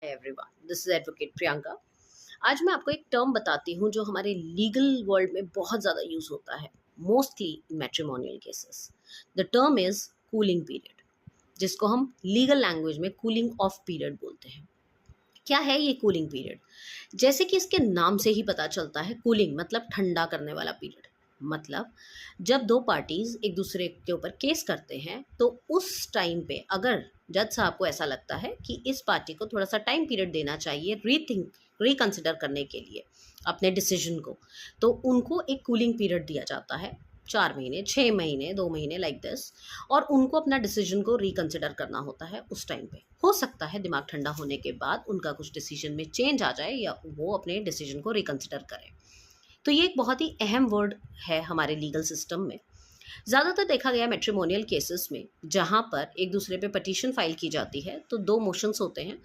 Everyone, this is advocate Priyanka. आज मैं आपको एक टर्म बताती हूँ जो हमारे लीगल वर्ल्ड में बहुत ज़्यादा यूज़ होता है, mostly in matrimonial cases. The term is cooling period, जिसको हम लीगल लैंग्वेज में कूलिंग ऑफ पीरियड बोलते हैं। क्या है ये कूलिंग पीरियड? जैसे कि इसके नाम से ही पता चलता है, कूलिंग मतलब ठंडा करने वाला पीरियड। मतलब जब दो पार्टीज एक दूसरे के ऊपर केस करते हैं तो उस टाइम पे अगर जज साहब को ऐसा लगता है कि इस पार्टी को थोड़ा सा टाइम पीरियड देना चाहिए रीथिंक रिकंसिडर करने के लिए अपने डिसीजन को, तो उनको एक कूलिंग पीरियड दिया जाता है। 4 महीने, 6 महीने, 2 महीने, लाइक दिस। और उनको अपना डिसीजन को रिकंसिडर करना होता है उस टाइम पे। हो सकता है दिमाग ठंडा होने के बाद उनका कुछ डिसीजन में चेंज आ जाए या वो अपने डिसीजन को रिकंसिडर करें। तो ये एक बहुत ही अहम वर्ड है हमारे लीगल सिस्टम में। ज़्यादातर देखा गया मैट्रिमोनियल केसेस में जहाँ पर एक दूसरे पे पटिशन फाइल की जाती है तो दो मोशंस होते हैं।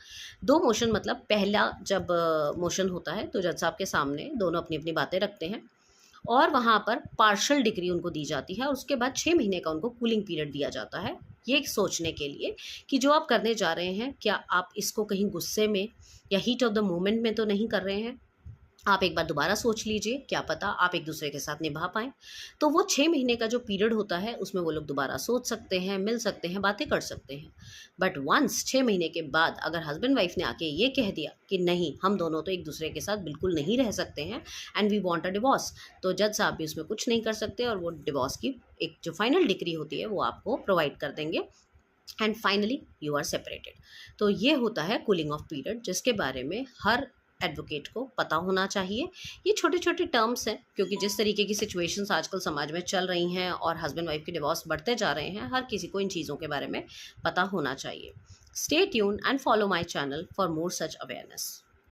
दो मोशन मतलब पहला जब मोशन होता है तो जज साहब के सामने दोनों अपनी अपनी बातें रखते हैं और वहाँ पर पार्शल डिग्री उनको दी जाती है और उसके बाद 6 महीने का उनको कूलिंग पीरियड दिया जाता है, ये सोचने के लिए कि जो आप करने जा रहे हैं क्या आप इसको कहीं गुस्से में या हीट ऑफ द मोमेंट में तो नहीं कर रहे हैं। आप एक बार दोबारा सोच लीजिए, क्या पता आप एक दूसरे के साथ निभा पाएँ। तो वो 6 महीने का जो पीरियड होता है उसमें वो लोग दोबारा सोच सकते हैं, मिल सकते हैं, बातें कर सकते हैं। बट वंस 6 महीने के बाद अगर हस्बैंड वाइफ ने आके ये कह दिया कि नहीं, हम दोनों तो एक दूसरे के साथ बिल्कुल नहीं रह सकते हैं and we want a divorce, तो जज साहब भी उसमें कुछ नहीं कर सकते और वो डिवोर्स की एक जो फाइनल डिग्री होती है वो आपको प्रोवाइड कर देंगे and finally you are separated. तो ये होता है कूलिंग ऑफ पीरियड, जिसके बारे में हर एडवोकेट को पता होना चाहिए। ये छोटे छोटे टर्म्स हैं क्योंकि जिस तरीके की सिचुएशंस आजकल समाज में चल रही हैं और हस्बैंड वाइफ के डिवोर्स बढ़ते जा रहे हैं, हर किसी को इन चीज़ों के बारे में पता होना चाहिए। Stay tune and follow my channel for more such awareness.